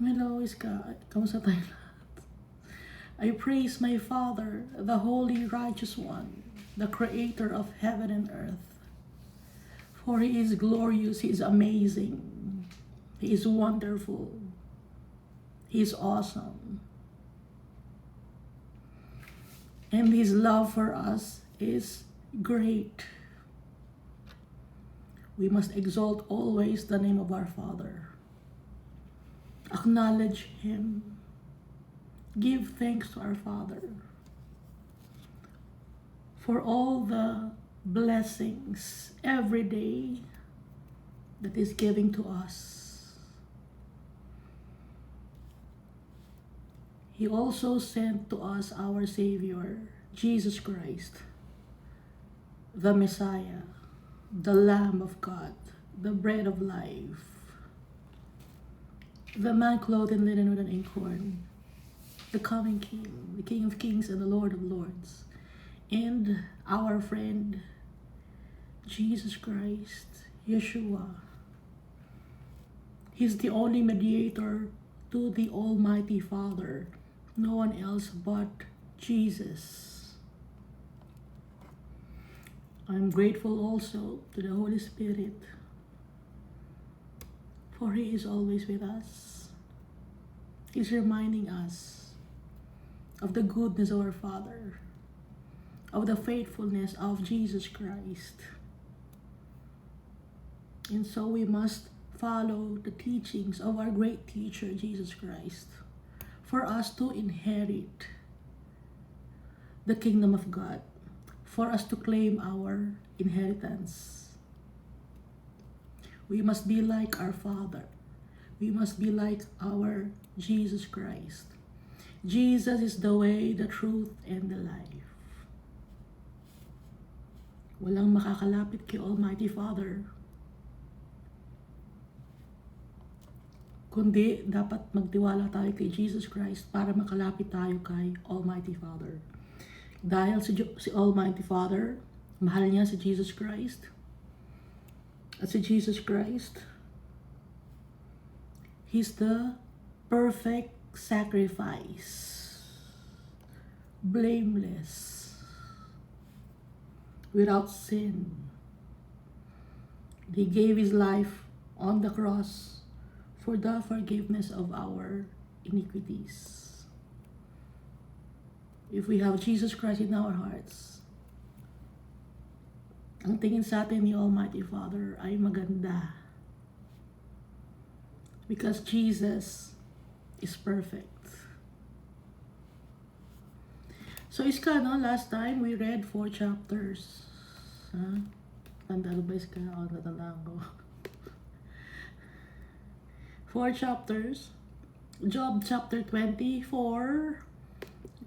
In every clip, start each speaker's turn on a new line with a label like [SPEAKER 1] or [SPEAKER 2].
[SPEAKER 1] Hello, Iska. Kamusta tayo lahat? I praise my Father, the Holy Righteous One, the Creator of heaven and earth. For He is glorious, He is amazing, He is wonderful, He is awesome. And His love for us is great. We must exalt always the name of our Father. Acknowledge Him. Give thanks to our Father for all the blessings every day that is giving to us. He also sent to us our Savior, Jesus Christ, the Messiah, the Lamb of God, the bread of life, the man clothed in linen with an inkhorn, the coming King, the King of Kings and the Lord of Lords, and our friend, Jesus Christ, Yeshua. He's the only mediator to the Almighty Father, no one else but Jesus. I'm grateful also to the Holy Spirit, for He is always with us. He's reminding us of the goodness of our Father, of the faithfulness of Jesus Christ. And so we must follow the teachings of our great teacher, Jesus Christ, for us to inherit the kingdom of God, for us to claim our inheritance. We must be like our Father. We must be like our Jesus Christ. Jesus is the way, the truth, and the life. Walang makakalapit kay Almighty Father, kundi dapat magtiwala tayo kay Jesus Christ para makalapit tayo kay Almighty Father. Dahil si Almighty Father, mahal niya si Jesus Christ. At si Jesus Christ, He's the perfect sacrifice, blameless, without sin. He gave His life on the cross for the forgiveness of our iniquities. If we have Jesus Christ in our hearts, ang tingin sa atin ni Almighty Father ay maganda. Because Jesus is perfect. So, Iska, no? Last time we read 4 chapters. Tandaan ba, Iska? Natandaan ko. 4 chapters. Job chapter 24.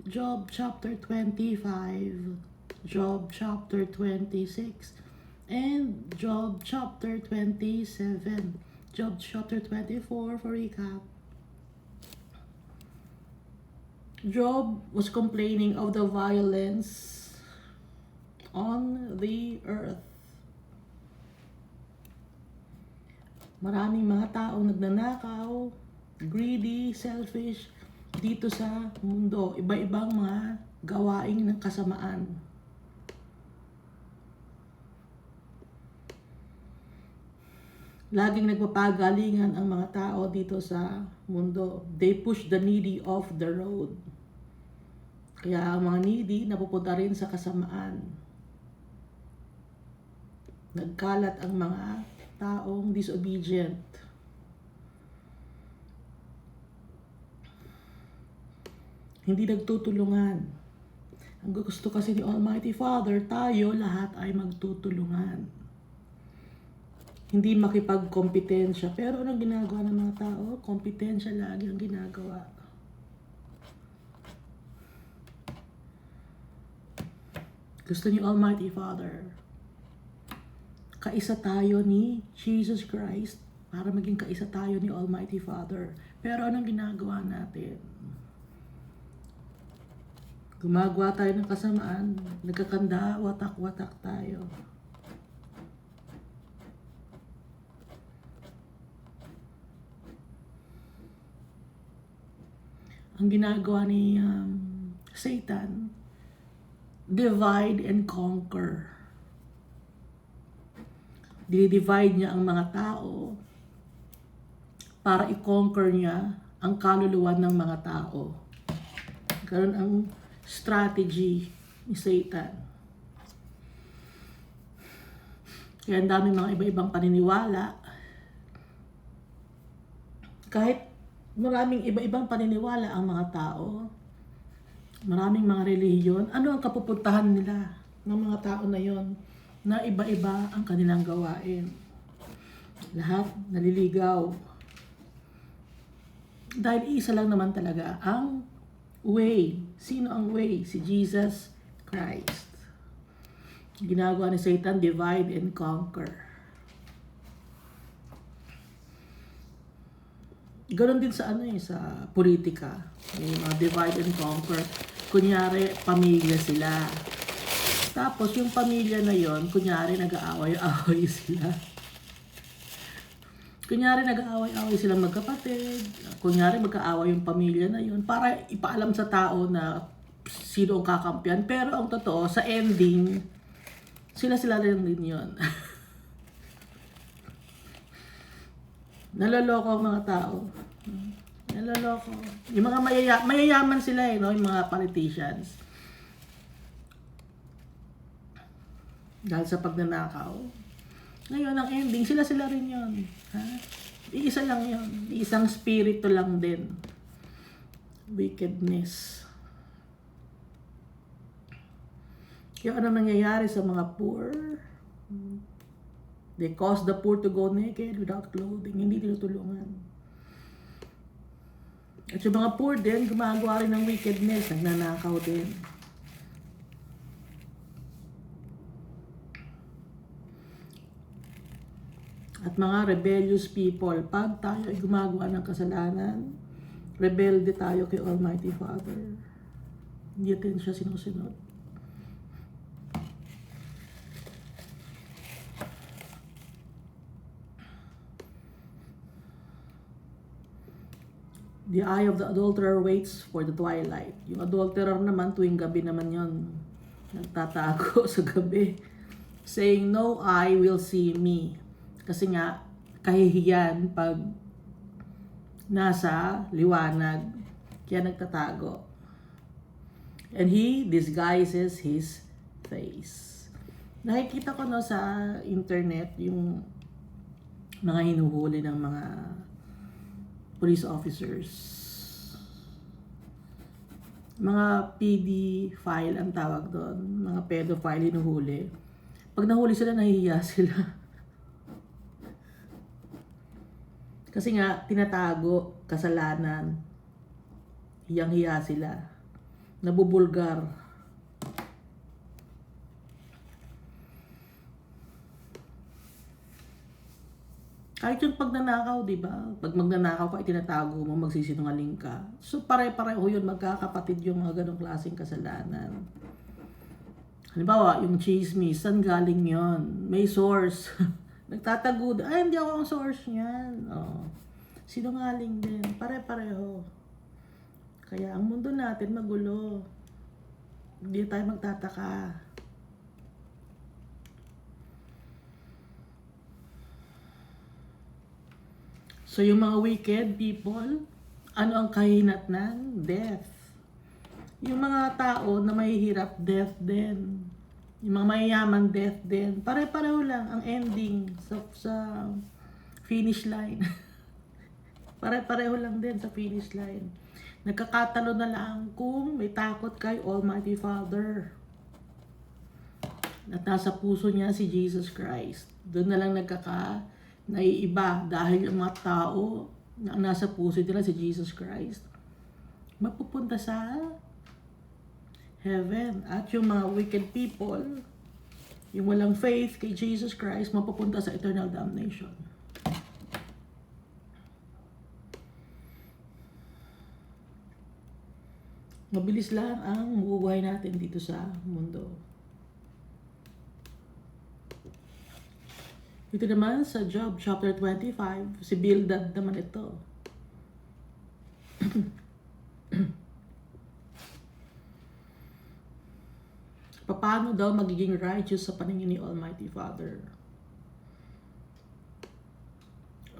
[SPEAKER 1] Job chapter 25. Job chapter 26. And Job chapter 27. Job chapter 24 for recap. Job was complaining of the violence on the earth. Maraming mga taong nagnanakaw, greedy, selfish dito sa mundo. Iba-ibang mga gawain ng kasamaan. Laging nagpapagalingan ang mga tao dito sa mundo. They push the needy off the road. Kaya ang mga needy napupunta rin sa kasamaan. Nagkalat ang mga taong disobedient. Hindi nagtutulungan. Ang gusto kasi ni Almighty Father, tayo lahat ay magtutulungan. Hindi makipagkompetensya. Pero anong ginagawa ng mga tao? Kompetensya lagi ang ginagawa. Gusto ni Almighty Father, kaisa tayo ni Jesus Christ para maging kaisa tayo ni Almighty Father. Pero anong ginagawa natin? Gumagawa tayo ng kasamaan, nagkakanda, watak-watak tayo. ang ginagawa ni Satan, divide and conquer. Dinidivide niya ang mga tao para i-conquer niya ang kaluluwa ng mga tao. Ganun ang strategy ni Satan. Kaya ang dami mga iba-ibang paniniwala. Kahit maraming iba-ibang paniniwala ang mga tao, maraming mga relihiyon, ano ang kapupuntahan nila ng mga tao na yon na iba-iba ang kanilang gawain? Lahat naliligaw. Dahil isa lang naman talaga ang way. Sino ang way? Si Jesus Christ. Ginagawa ni Satan, divide and conquer. Ganon din sa sa politika. May mga divide and conquer. Kunyari, pamilya sila. Tapos yung pamilya na yon, kunyari nag-aaway-aaway sila. Kunyari nag-aaway-aaway silang magkapatid. Kunyari magkaaway yung pamilya na yon para ipaalam sa tao na sino ang kakampiyan. Pero ang totoo, sa ending, sila-sila rin din yun. Naloloko ang mga tao. Naloloko. Yung mga mayayaman sila no? Yung mga politicians. Dahil sa pagnanakaw. Ngayon, ang ending, sila-sila rin yun. Ha? Iisa lang yun. Isang spirito lang din. Wickedness. Kaya ano nangyayari sa mga poor? They cause the poor to go naked without clothing. Hindi tinutulungan. At yung mga poor din, gumagawa rin ng wickedness. Nagnanakaw din. At mga rebellious people, pag tayo ay gumagawa ng kasalanan, rebelde tayo kay Almighty Father. Hindi natin siya sinusunod. The eye of the adulterer waits for the twilight. Yung adulterer naman, tuwing gabi naman yon, nagtatago sa gabi. Saying, no eye will see me. Kasi nga, kahihiyan pag nasa liwanag, kaya nagtatago. And he disguises his face. Nakikita ko no sa internet yung mga hinuhuli ng mga police officers. Mga PD file ang tawag doon. Mga pedophile hinuhuli. Pag nahuli sila, nahihiya sila. Kasi nga, tinatago, kasalanan, hiyang-hiya sila, nabubulgar. Kahit yung pagnanakaw, di ba? Pag magnanakaw ka, itinatago mo, magsisinungaling ka. So, pare-pareho yun, magkakapatid yung mga ganong klaseng kasalanan. Halimbawa, yung chismis, saan galing yon? May source. Nagtatago, ay hindi ako ang source niyan. Oh. Sinungaling din, pare-pareho. Kaya ang mundo natin magulo. Hindi tayo magtataka. So yung mga wicked people, ano ang kahinatnan? Death. Yung mga tao na mahihirap, death din. Yung mga mayayaman, death din. Pare-pareho lang ang ending sa finish line. Pare-pareho lang din sa finish line. Nagkakatalo na lang kung may takot kay Almighty Father. At nasa puso niya si Jesus Christ. Doon na lang naiiba dahil yung mga tao na nasa puso nila si Jesus Christ mapupunta sa heaven. At yung mga wicked people, yung walang faith kay Jesus Christ, mapupunta sa eternal damnation. Mabilis lang ang bubuhay natin dito sa mundo. Ito naman sa Job chapter 25, si Bildad naman ito. Paano daw magiging righteous sa paningin ni Almighty Father?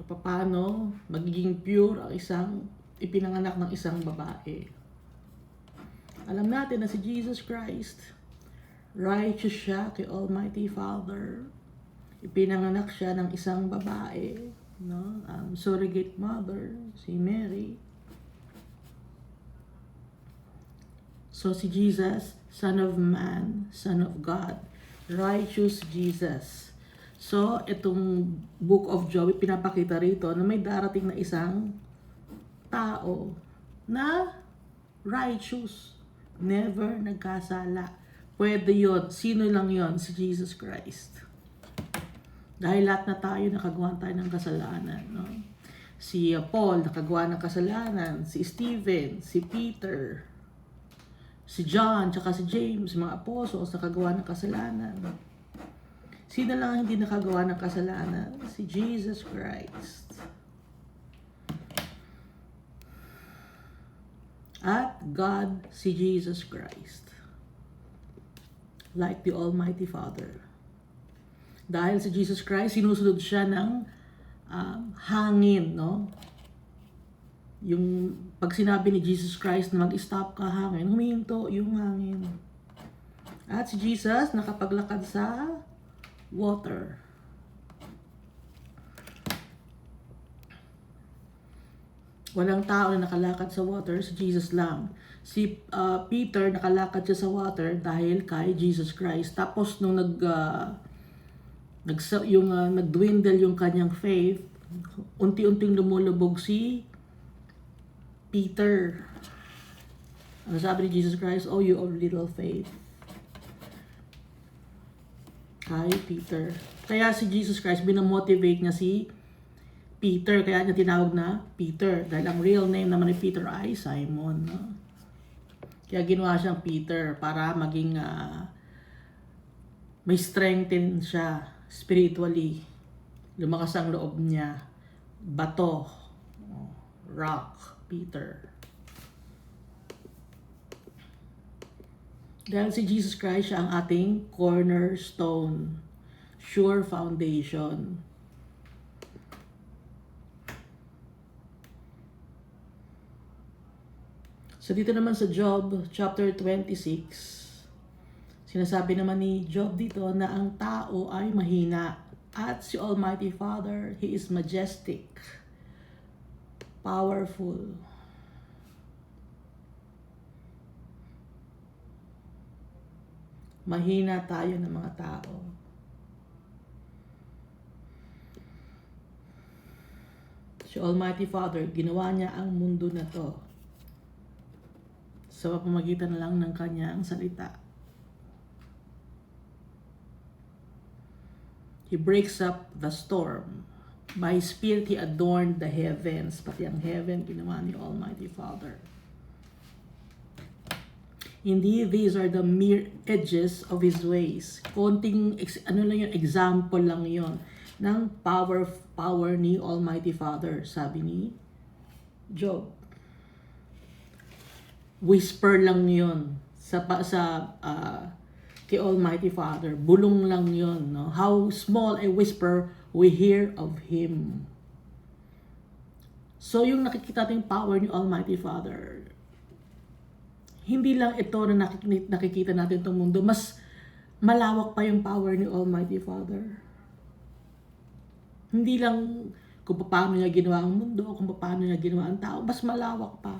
[SPEAKER 1] Paano magiging pure ang isang ipinanganak ng isang babae? Alam natin na si Jesus Christ, righteous siya kay Almighty Father. Ipinanganak siya ng isang babae, no? Surrogate mother, si Mary. So si Jesus, Son of Man, Son of God, righteous Jesus. So itong Book of Job, pinapakita rito na may darating na isang tao na righteous, never nagkasala. Pwede yun. Sino lang yun? Si Jesus Christ. Dahil lahat na tayo nakagawa tayo ng kasalanan. No? Si Paul nakagawa ng kasalanan. Si Stephen, si Peter, si John, tsaka si James, mga apostles nakagawa ng kasalanan. Sino lang ang hindi nakagawa ng kasalanan? Si Jesus Christ. At God, si Jesus Christ. Like the Almighty Father. Dahil si Jesus Christ, sinusunod siya ng hangin, no? Yung pag sinabi ni Jesus Christ na mag-stop ka hangin, huminto yung hangin. At si Jesus nakapaglakad sa water. Walang tao na nakalakad sa water, si Jesus lang. Si Peter nakalakad siya sa water dahil kay Jesus Christ. Tapos nung nagdwindle yung kanyang faith, unti-unting lumulubog si Peter. Ano sabi ni Jesus Christ? Oh, you of little faith. Kay Peter. Kaya si Jesus Christ, binamotivate niya si Peter. Kaya niya tinawag na Peter. Dahil ang real name naman ni Peter ay Simon. No? Kaya ginawa siyang Peter para maging may strengthen siya spiritually. Lumakas ang loob niya. Bato. Rock. Peter. Dahil si Jesus Christ siya ang ating cornerstone, sure foundation. So dito naman sa Job chapter 26, sinasabi naman ni Job dito na ang tao ay mahina at si Almighty Father, He is majestic, powerful. Mahina tayo ng mga tao. Si Almighty Father, ginawa niya ang mundo na to sa pamamagitan na lang ng kanyang salita. He breaks up the storm. By His Spirit, He adorned the heavens. Pati ang heaven, ginawa ni Almighty Father. Indeed, these are the mere edges of His ways. Konting, example lang yon ng power ni Almighty Father, sabi ni Job. Whisper lang yon kay Almighty Father. Bulong lang yon. No? How small a whisper we hear of Him. So yung nakikita nating power ni Almighty Father, hindi lang ito na nakikita natin itong mundo, mas malawak pa yung power ni Almighty Father. Hindi lang kung paano niya ginawa ang mundo, kung paano niya ginawa ang tao, mas malawak pa.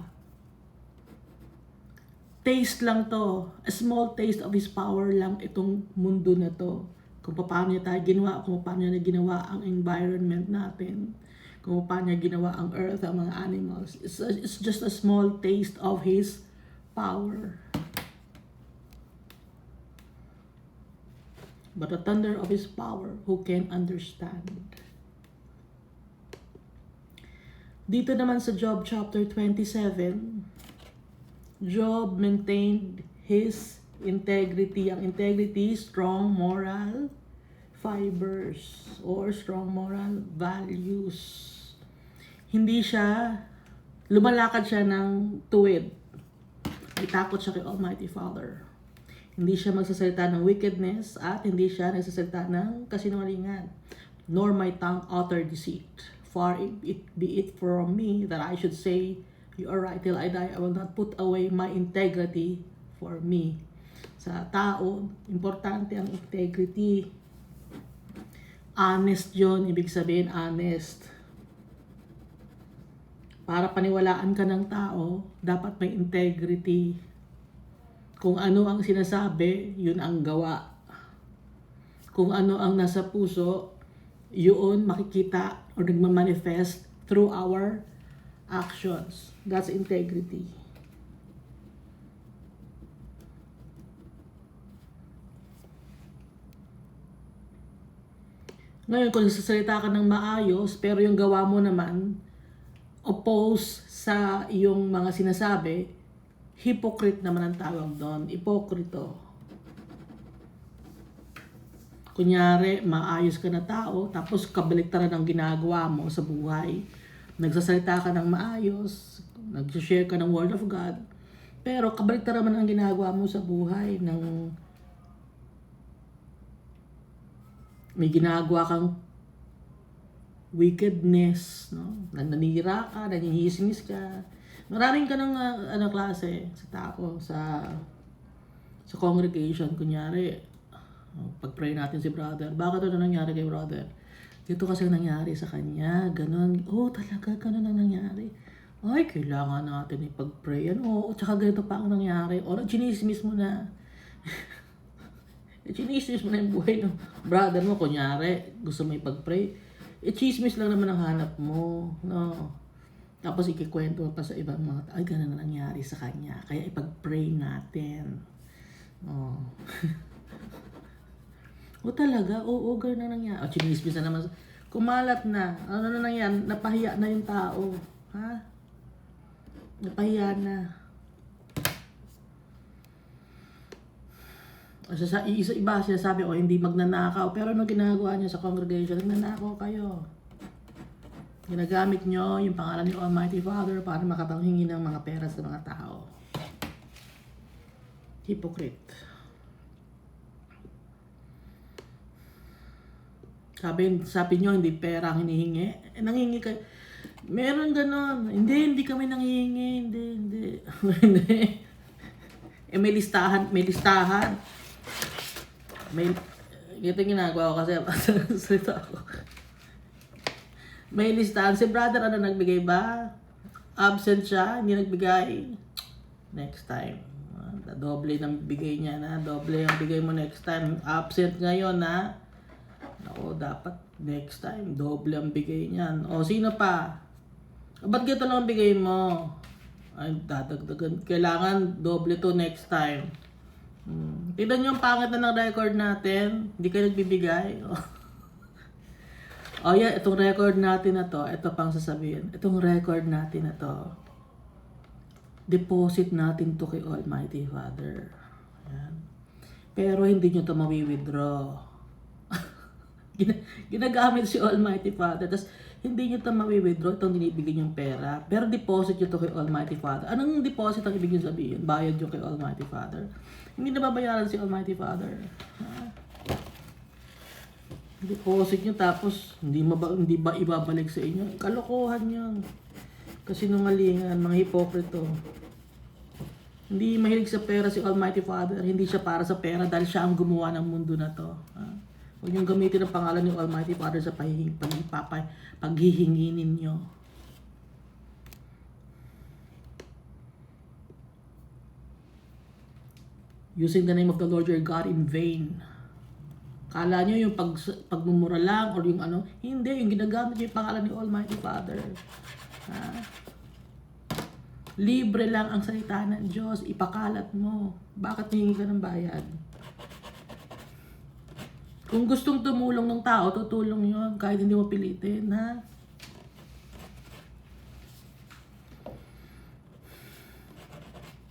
[SPEAKER 1] Taste lang to, a small taste of His power lang itong mundo na to. Kung paano niya tayo ginawa, kung paano niya ginawa ang environment natin, kung paano niya ginawa ang earth, ang mga animals. It's just a small taste of His power. But the thunder of His power, who can understand? Dito naman sa Job chapter 27, Job maintained his integrity. Ang integrity, strong moral fibers or strong moral values. Hindi siya, lumalakad siya ng tuwid. May takot siya kay Almighty Father. Hindi siya magsasalita ng wickedness at hindi siya nagsasalita ng kasinungalingan. Nor my tongue utter deceit. Far it be it from me that I should say, you are right till I die. I will not put away my integrity for me. Sa tao, importante ang integrity. Honest yun, ibig sabihin honest. Para paniwalaan ka ng tao, dapat may integrity. Kung ano ang sinasabi, yun ang gawa. Kung ano ang nasa puso, yun makikita or nagmamanifest through our actions. That's integrity. Ngayon, kung nagsasalita ka ng maayos, pero yung gawa mo naman, oppose sa iyong mga sinasabi, hypocrite naman ang tawag doon. Ipokrito. Kunyari, maayos ka na tao, tapos kabaliktaran ang ginagawa mo sa buhay. Nagsasalita ka ng maayos, nag-share ka ng Word of God, pero kabaliktaran naman ang ginagawa mo sa buhay ng may ginagawa kang wickedness, no? Nananira ka, nangihismis ka. Maraming ka ng klase sa tao, sa congregation. Kunyari, pag-pray natin si brother, bakit ito nangyari kay brother? Dito kasi nangyari sa kanya, ganun. Oh, talaga, ganun ang nangyari. Ay, kailangan natin ipag-pray. Ano, tsaka ganito pa ang nangyari. O, chinismis mo na. Chinismis mo na yung buhay ng brother mo. Kunyari, gusto mo ipag-pray. Chismis lang naman ang hanap mo. No? Tapos ikikwento pa sa ibang mga, ay, ganun na nangyari sa kanya. Kaya ipag-pray natin. Oh. O talaga, oo, ganun na nangyari. O, chinismis na naman. Kumalat na. Ano na nangyari? Napahiya na yung tao. Ha? Napahiya na. Sa iba sinasabi, hindi magnanakaw. Pero ano ginagawa niya sa congregation? Nagnanakaw kayo. Ginagamit nyo yung pangalan ni Almighty Father para makapanghingi ng mga pera sa mga tao. Hypocrite. Sabi nyo, hindi pera ang hinihingi. Nanghingi kayo. Meron ganon. Hindi kami nanghihingi. Hindi. May listahan. Ito ginagawa ko kasi salita ako. May listahan. Si brother, nagbigay ba? Absent siya, hindi nagbigay. Next time. Doble ng bigay niya na. Doble ang bigay mo next time. Absent ngayon na. Ako, dapat next time. Doble ang bigay niyan. O, sino pa? Ba't gito lang ang bigay mo? Ay, dadagdagan. Kailangan doble to next time. Tignan nyo ang pangit na ng record natin. Hindi kayo nagbibigay. Itong record natin na to, ito pang sasabihin. Itong record natin na to, deposit natin to kay Almighty Father. Ayan. Pero hindi nyo to mawi-withdraw. Ginagamit si Almighty Father. Tapos, hindi nyo ito mawi-withdraw itong dinibigay yung pera. Pero deposit nyo ito kay Almighty Father. Anong deposit ang ibig nyo sabihin? Bayad nyo kay Almighty Father. Hindi nababayaran si Almighty Father. Deposit nyo tapos hindi ba ibabalik sa inyo? Kalokohan yun. Kasinungalingan, mga hipokrito. Hindi mahilig sa pera si Almighty Father. Hindi siya para sa pera dahil siya ang gumawa ng mundo na to. Huwag niyong gamitin ang pangalan ni Almighty Father sa paghihingi ninyo. Using the name of the Lord your God in vain. Kala nyo yung pagmumura lang or yung ano. Hindi, yung ginagamit nyo yung pangalan ni Almighty Father. Libre lang ang salita ng Diyos. Ipakalat mo. Bakit hihingi ka ng bayad? Kung gustong tumulong ng tao, tutulong yun kahit hindi mo pilitin, ha?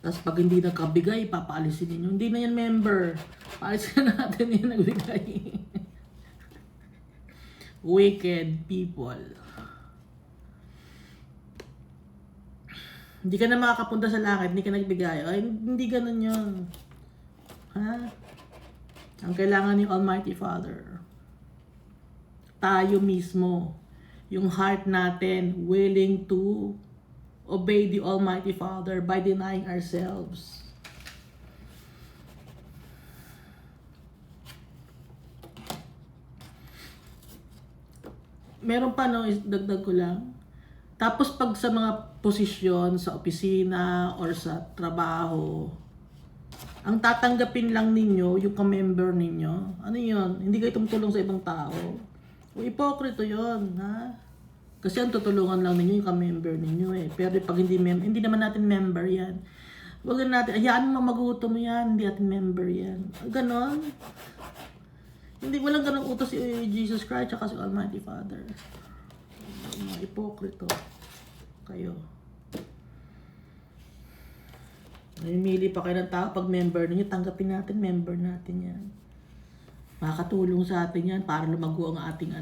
[SPEAKER 1] Tapos pag hindi nagkabigay, papaalisin ninyo. Hindi na yan member. Paalisin na natin yung nagbigay. Wicked people. Hindi ka na makakapunta sa langit, hindi ka nagbigay. Ay, hindi ganun yun. Ha? Ang kailangan ni Almighty Father, tayo mismo, yung heart natin willing to obey the Almighty Father by denying ourselves. Meron pa, no, dagdag ko lang. Tapos pag sa mga posisyon, sa opisina or sa trabaho, ang tatanggapin lang ninyo, yung ka-member ninyo, ano yun? Hindi kayo tumutulong sa ibang tao. O ipokrito yun, ha? Kasi ang tutulungan lang ninyo yung ka-member ninyo eh. Pero pag hindi naman natin member yan. Huwag natin, hayaan mo magutom yan, hindi natin member yan. Ganon. Hindi, walang ganong utos si Jesus Christ at si Almighty Father. Mga ipokrito kayo. Namimili pa kayo ng tao pag member ninyo, tanggapin natin, member natin yan. Makakatulong sa atin yan para lumago ang ating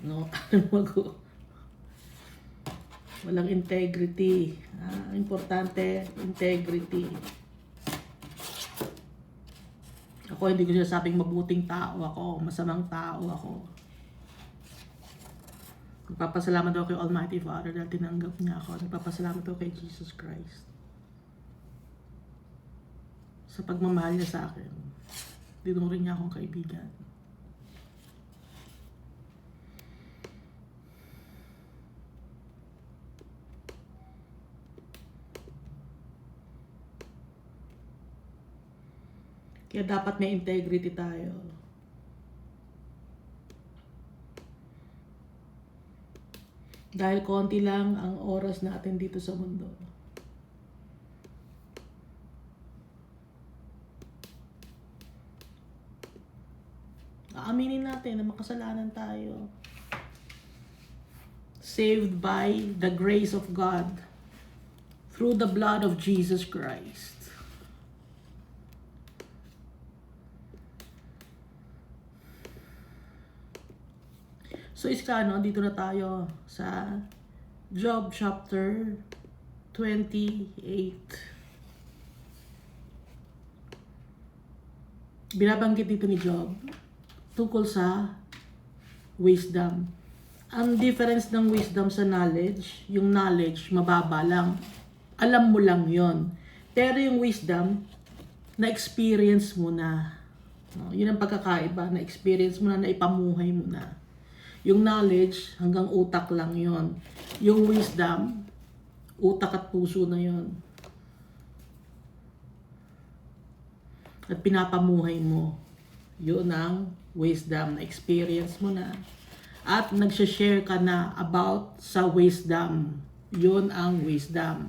[SPEAKER 1] lumago. Walang integrity. Importante, integrity. Ako, hindi ko sinasabing mabuting tao ako, masamang tao ako. Nagpapasalamat ako kay Almighty Father dahil tinanggap niya ako. Nagpapasalamat ako kay Jesus Christ sa pagmamahal niya sa akin. Dinuring niya akong kaibigan. Kaya dapat may integrity tayo. Dahil konti lang ang oras natin dito sa mundo. Aaminin natin na makasalanan tayo. Saved by the grace of God through the blood of Jesus Christ. So dito na tayo sa Job chapter 28. Binabanggit dito ni Job tungkol sa wisdom. Ang difference ng wisdom sa knowledge, yung knowledge mababa lang. Alam mo lang yon. Pero yung wisdom, na-experience mo na. No, yun ang pagkakaiba, na-experience mo na, naipamuhay mo na. Yung knowledge, hanggang utak lang yon. Yung wisdom, utak at puso na yon. At pinapamuhay mo. Yun ang wisdom, na experience mo na. At nagsha-share ka na about sa wisdom. Yun ang wisdom.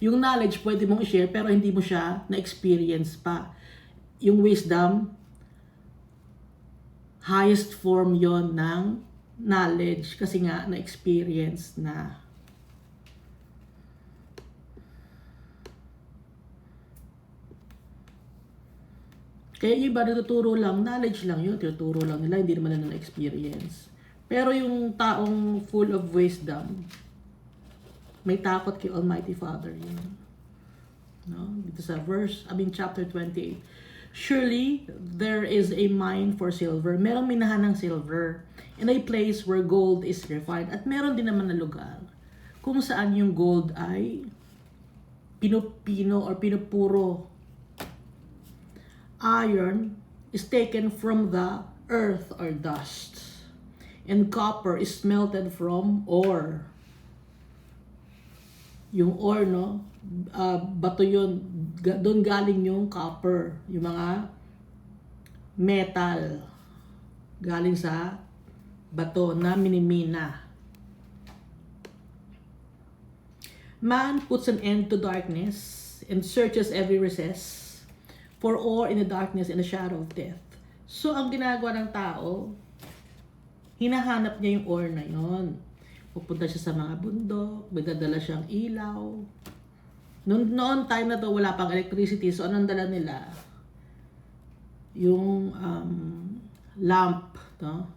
[SPEAKER 1] Yung knowledge, pwede mong i-share pero hindi mo siya na-experience pa. Yung wisdom, highest form yon ng knowledge kasi nga na-experience na. Kaya yung iba natuturo lang, knowledge lang yun, tinuturo lang nila, hindi naman na na-experience. Pero yung taong full of wisdom, may takot kay Almighty Father yun. No? Dito sa chapter 28. Surely, there is a mine for silver. Merong minahan ng silver. In a place where gold is refined. At meron din naman na lugar kung saan yung gold ay pinupino or pinupuro. Iron is taken from the earth or dust. And copper is melted from ore. Yung ore, no? Bato yun. Doon galing yung copper. Yung mga metal. Galing sa bato na minimina. Man puts an end to darkness and searches every recess for ore in the darkness and the shadow of death. So, ang ginagawa ng tao, hinahanap niya yung ore na yon. Pupunta siya sa mga bundok, may dadala siyang ilaw. Noon time na to, wala pang electricity. So, anong dala nila? Yung lamp. No?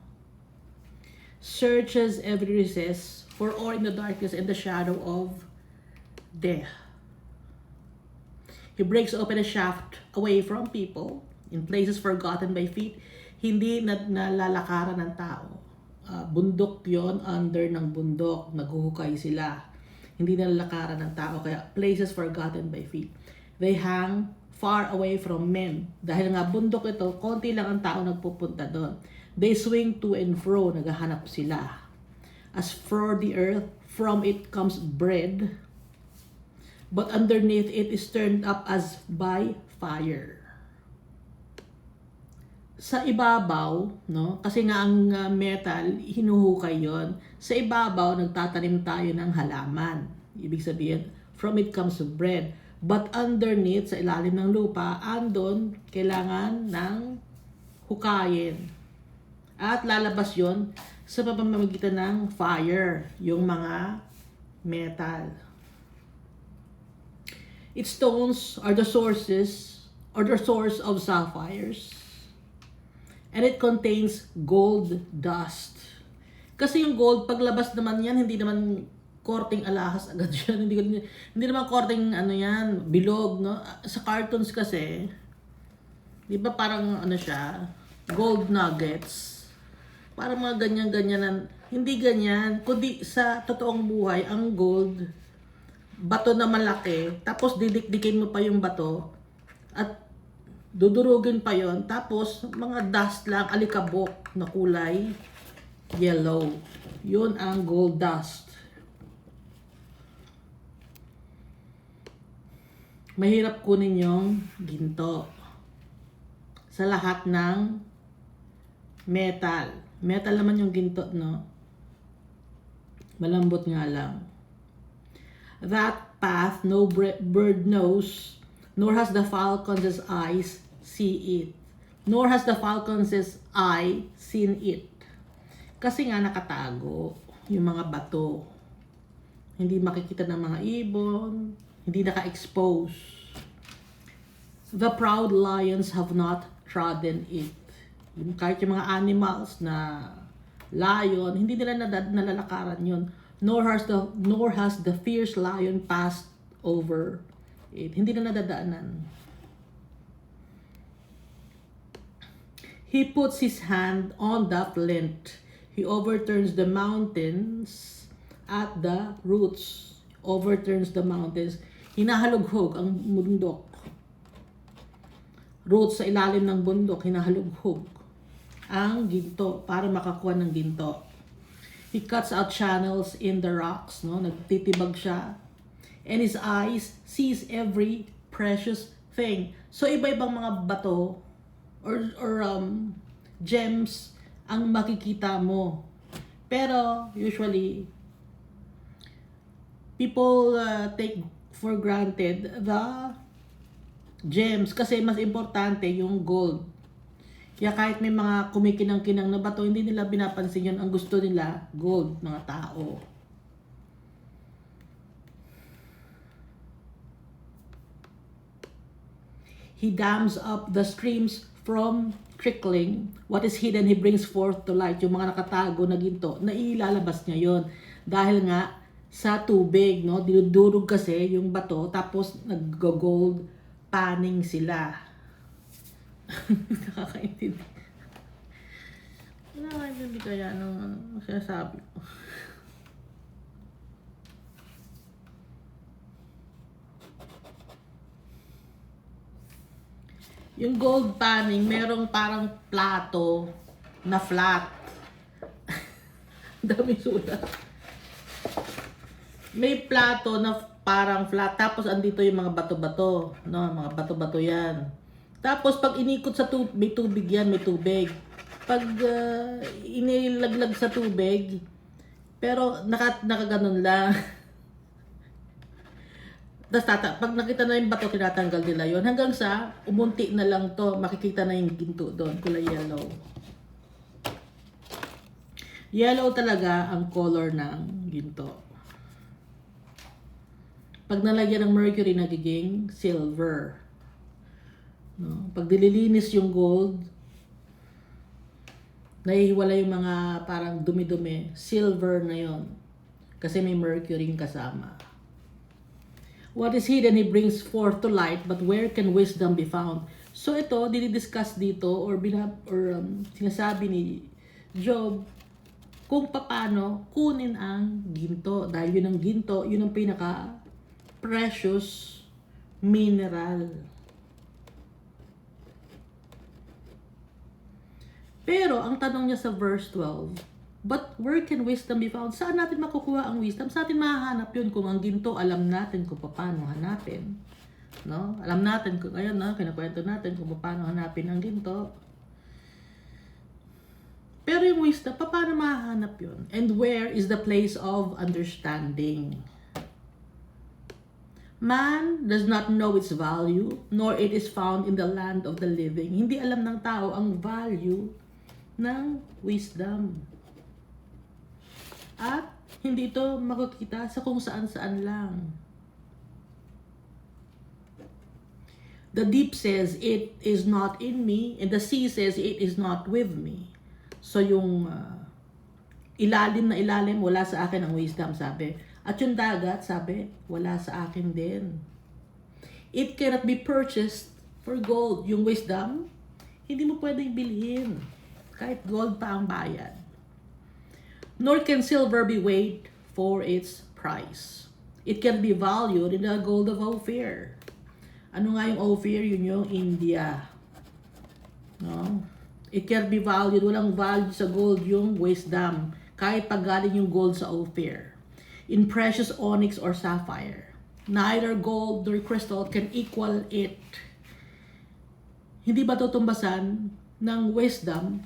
[SPEAKER 1] Searches every recess for ore in the darkness and the shadow of death. He breaks open a shaft away from people in places forgotten by feet. Hindi nalalakaran ng tao. Bundok yon, under ng bundok, naghuhukay sila. Hindi nalalakaran ng tao, kaya places forgotten by feet. They hang far away from men. Dahil nga bundok ito, konti lang ang tao nagpupunta doon. They swing to and fro, naghahanap sila. As for the earth, from it comes bread, but underneath it is turned up as by fire. Sa ibabaw, no? Kasi nga ang metal, hinuhukay yon. Sa ibabaw, nagtatanim tayo ng halaman. Ibig sabihin, from it comes bread. But underneath, sa ilalim ng lupa, andon, kailangan ng hukayin. At lalabas yon sa pamamagitan ng fire, yung mga metal. Its stones are the sources, or the source of sapphires. And it contains gold dust. Kasi yung gold, paglabas naman yan, hindi naman korting alahas agad yan. Hindi naman korting ano yan, bilog, no? Sa cartoons kasi, di ba parang ano siya, gold nuggets. Parang mga ganyan-ganyanan. Hindi ganyan, kundi sa totoong buhay, ang gold, bato na malaki, tapos didikdikin mo pa yung bato, at dudurugin pa yon, tapos mga dust lang, alikabok na kulay yellow. Yun ang gold dust. Mahirap kunin yung ginto sa lahat ng metal. Metal naman yung ginto, no? Malambot nga lang. That path no bird knows, nor has the falcon's eyes see it. Nor has the falcon's eye seen it. Kasi nga nakatago yung mga bato. Hindi makikita ng mga ibon, hindi naka-expose. The proud lions have not trodden it. Kahit yung mga animals na lion, hindi nila nalalakaran yun. Nor has the fierce lion passed over it. Hindi na nadadaanan. He puts his hand on the flint. He overturns the mountains at the roots. Overturns the mountains. Hinahalughog ang bundok. Roots sa ilalim ng bundok, hinahalughog ang ginto para makakuha ng ginto. He cuts out channels in the rocks, no? Nagtitibag siya. And his eyes sees every precious thing. So iba-ibang mga bato or gems ang makikita mo. Pero usually people take for granted the gems kasi mas importante yung gold. Kaya kahit may mga kumikinang-kinang na bato, hindi nila binapansin yun. Ang gusto nila, gold, mga tao. He dams up the streams from trickling. What is hidden, he brings forth to light. Yung mga nakatago na ginto, nailalabas niya yon. Dahil nga, sa tubig, no? Dinudurog kasi yung bato, tapos nag-gold panning sila. Nakakaintindi. Nakakaintindi kaya nung sinasabi ko. Yung gold panning, merong parang plato na flat. Dami sulat. May plato na parang flat, tapos andito yung mga bato-bato, no? Mga bato-bato yan. Tapos pag inikot sa tubig, may tubig yan, may tubig. Pag inilaglag sa tubig, pero nakaganon lang. Tapos pag nakita na yung bato, tinatanggal nila yon hanggang sa umunti na lang to, makikita na yung ginto doon, kulay yellow. Yellow talaga ang color ng ginto. Pag nalagyan ng mercury, nagiging silver. No? Pag dililinis yung gold, nahihiwala yung mga parang dumi-dumi, silver na yon. Kasi may mercury kasama. What is hidden, He brings forth to light, but where can wisdom be found? So ito, dinidiscuss dito or sinasabi ni Job kung paano kunin ang ginto. Dahil yun ang ginto, yun ang pinaka-precious mineral. Pero ang tanong niya sa verse 12, but where can wisdom be found? Saan natin makukuha ang wisdom? Saan natin mahahanap yun? Kung ang ginto, alam natin kung paano hanapin. No? Alam natin kung ayun, no? Kinakwento natin kung paano hanapin ang ginto. Pero yung wisdom, paano mahahanap yun? And where is the place of understanding? Man does not know its value, nor it is found in the land of the living. Hindi alam ng tao ang value ng wisdom. At hindi ito makikita sa kung saan-saan lang. The deep says, it is not in me, and the sea says, it is not with me. So yung ilalim na ilalim, wala sa akin ang wisdom, sabi. At yung dagat, sabi, wala sa akin din. It cannot be purchased for gold. Yung wisdom, hindi mo pwedeng bilhin. Kahit gold pa ang bayad. Nor can silver be weighed for its price. It can be valued in the gold of Ophir. Ano nga yung Ophir? Yun yung India. No? It can be valued. Walang value sa gold yung wisdom. Kahit pagaling yung gold sa Ophir. In precious onyx or sapphire. Neither gold nor crystal can equal it. Hindi ba tutumbasan ng wisdom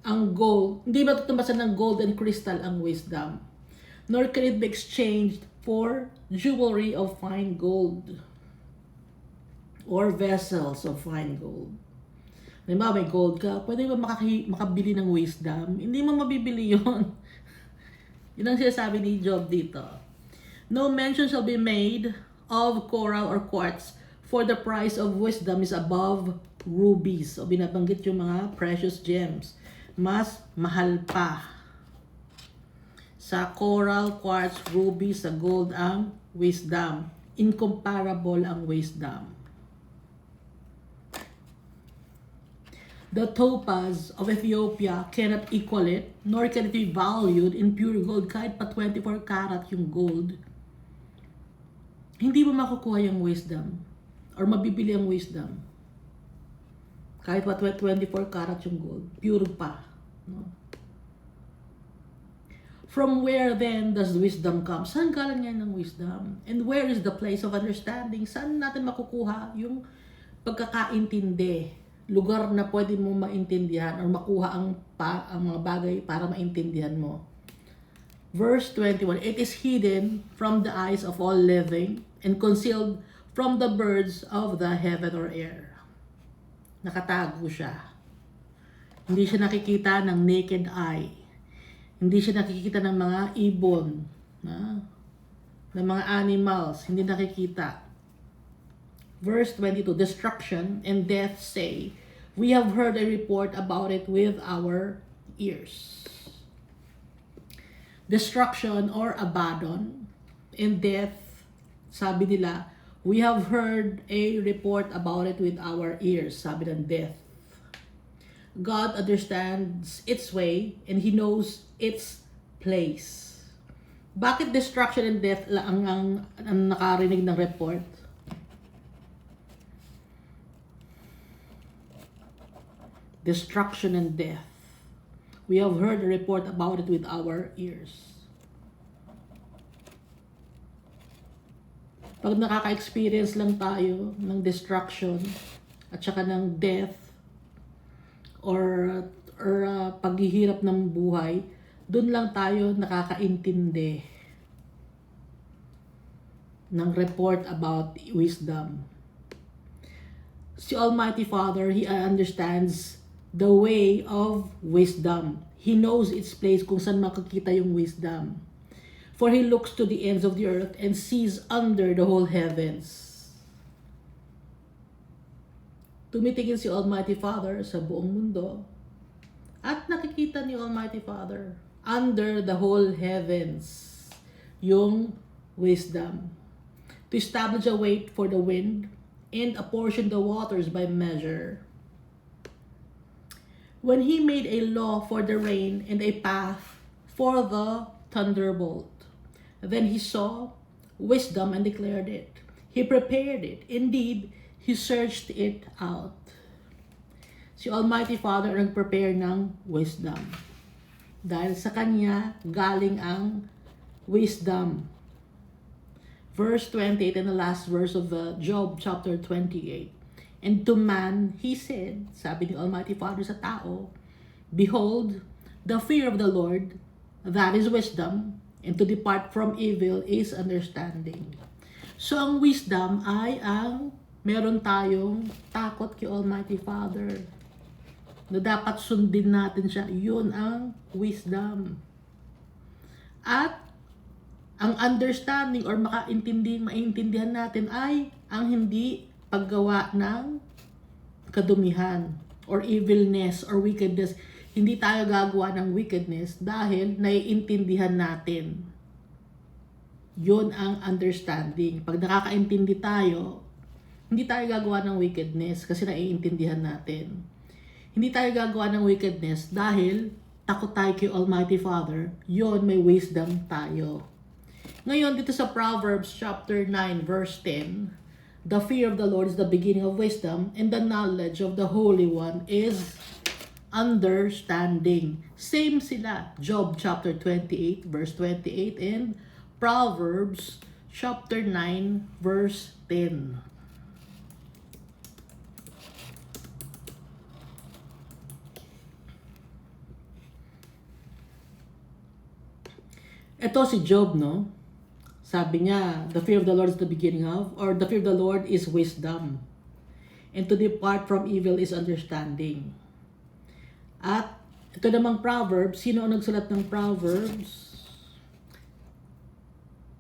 [SPEAKER 1] ang gold? Hindi ba tutumbasan ng gold and crystal ang wisdom? Nor can it be exchanged for jewelry of fine gold or vessels of fine gold. Diba, may gold ka, pwede ba makabili ng wisdom? Hindi mo mabibili yun. Yun ang sinasabi ni Job dito. No mention shall be made of coral or quartz, for the price of wisdom is above rubies. O binabanggit yung mga precious gems. Mas mahal pa sa coral, quartz, rubies, sa gold ang wisdom. Incomparable ang wisdom. The topaz of Ethiopia cannot equal it, nor can it be valued in pure gold. Kahit pa 24 karat yung gold, hindi mo makukuha yung wisdom or mabibili ang wisdom. Kahit pa 24 karat yung gold, pure pa. No? From where then does wisdom come? Saan galing yan ng wisdom? And where is the place of understanding? Saan natin makukuha yung pagkakaintindi? Lugar na pwede mo maintindihan or makuha ang mga bagay para maintindihan mo. Verse 21, it is hidden from the eyes of all living and concealed from the birds of the heaven or air. Nakatago siya. Hindi siya nakikita ng naked eye. Hindi siya nakikita ng mga ibon, ng mga animals. Hindi nakikita. Verse 22, destruction and death say, we have heard a report about it with our ears. Destruction or Abaddon and death, sabi nila, we have heard a report about it with our ears, sabi ng death. God understands its way and He knows its place. Bakit destruction and death lang ang nakarinig ng report? Destruction and death. We have heard a report about it with our ears. Pag nakaka-experience lang tayo ng destruction at saka ng death or paghihirap ng buhay, dun lang tayo nakakaintindi ng report about wisdom. Si Almighty Father, He understands the way of wisdom. He knows its place kung saan makikita yung wisdom. For He looks to the ends of the earth and sees under the whole heavens. Tumitingin si Almighty Father sa buong mundo at nakikita ni Almighty Father under the whole heavens yung wisdom. to establish a weight for the wind, and apportion the waters by measure. When he made a law for the rain and a path for the thunderbolt, then he saw wisdom and declared it. He prepared it. Indeed, he searched it out. Si Almighty Father ang nag-prepare ng wisdom. Dahil sa Kanya, galing ang wisdom. Verse 28 and the last verse of Job chapter 28. And to man, he said, sabi ni Almighty Father sa tao, behold, the fear of the Lord, that is wisdom, and to depart from evil is understanding. So ang wisdom ay ang meron tayong takot kay Almighty Father, na dapat sundin natin siya. Yun ang wisdom. At ang understanding or maintindihan natin ay ang hindi paggawa ng kadumihan or evilness or wickedness. Hindi tayo gagawa ng wickedness dahil naiintindihan natin. Yun ang understanding. Pag nakakaintindi tayo, hindi tayo gagawa ng wickedness kasi naiintindihan natin. Hindi tayo gagawa ng wickedness dahil takot tayo kay Almighty Father. Yun, may wisdom tayo. Ngayon, dito sa Proverbs chapter 9, verse 10, the fear of the Lord is the beginning of wisdom, and the knowledge of the Holy One is understanding. Same sila. Job chapter 28, verse 28, and Proverbs chapter 9, verse 10. Ito si Job, no? Sabi niya, the fear of the Lord is the beginning of, or the fear of the Lord is wisdom. And to depart from evil is understanding. At ito namang Proverbs, sino ang nagsulat ng Proverbs?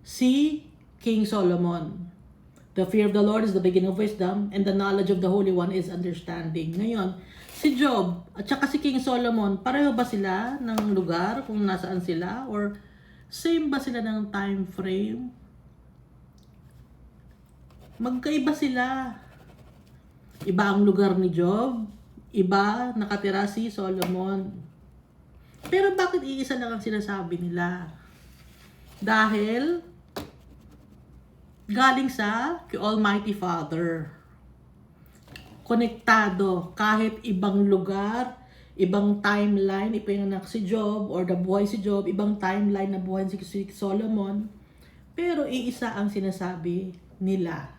[SPEAKER 1] Si King Solomon. The fear of the Lord is the beginning of wisdom, and the knowledge of the Holy One is understanding. Ngayon, si Job at saka si King Solomon, pareho ba sila ng lugar kung nasaan sila? Or same ba sila ng time frame? Magkaiba sila. Iba ang lugar ni Job, iba nakatira si Solomon. Pero bakit iisa lang ang sinasabi nila? Dahil galing sa Almighty Father. Konektado kahit ibang lugar, ibang timeline, ipinanganak si Job or nabuhay si Job, ibang timeline na buhay si Solomon, pero iisa ang sinasabi nila,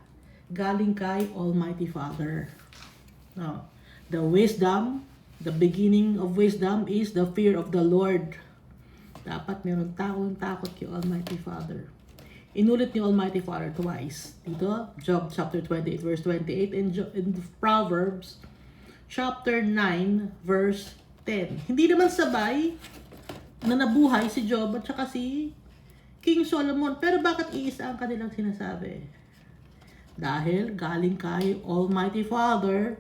[SPEAKER 1] galing kay Almighty Father. No. The wisdom, the beginning of wisdom is the fear of the Lord. Dapat meron takot kay Almighty Father. Inulit ni Almighty Father twice. Dito, Job chapter 28 verse 28 and Proverbs chapter 9, verse 10. Hindi naman sabay na nabuhay si Job at saka si King Solomon. Pero bakit iisa ang kanilang sinasabi? Dahil galing kay Almighty Father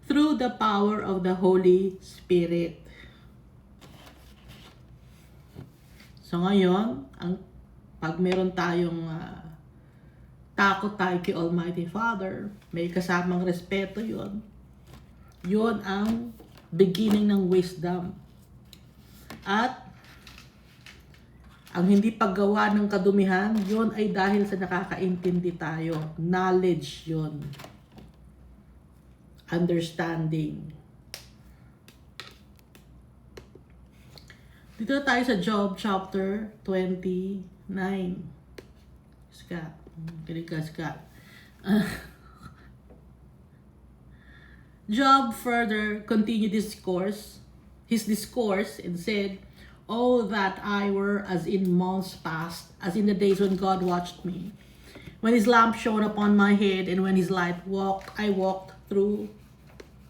[SPEAKER 1] through the power of the Holy Spirit. So ngayon, pag meron tayong takot tayo kay Almighty Father, may kasamang respeto yon. Yun ang beginning ng wisdom. At ang hindi paggawa ng kadumihan, yun ay dahil sa nakakaintindi tayo. Knowledge yun. Understanding. Dito tayo sa Job chapter 29. Scott. Kinig ka, Scott. Job further continued his discourse and said, "Oh, that I were as in months past, as in the days when God watched me, when his lamp shone upon my head, and when his light I walked through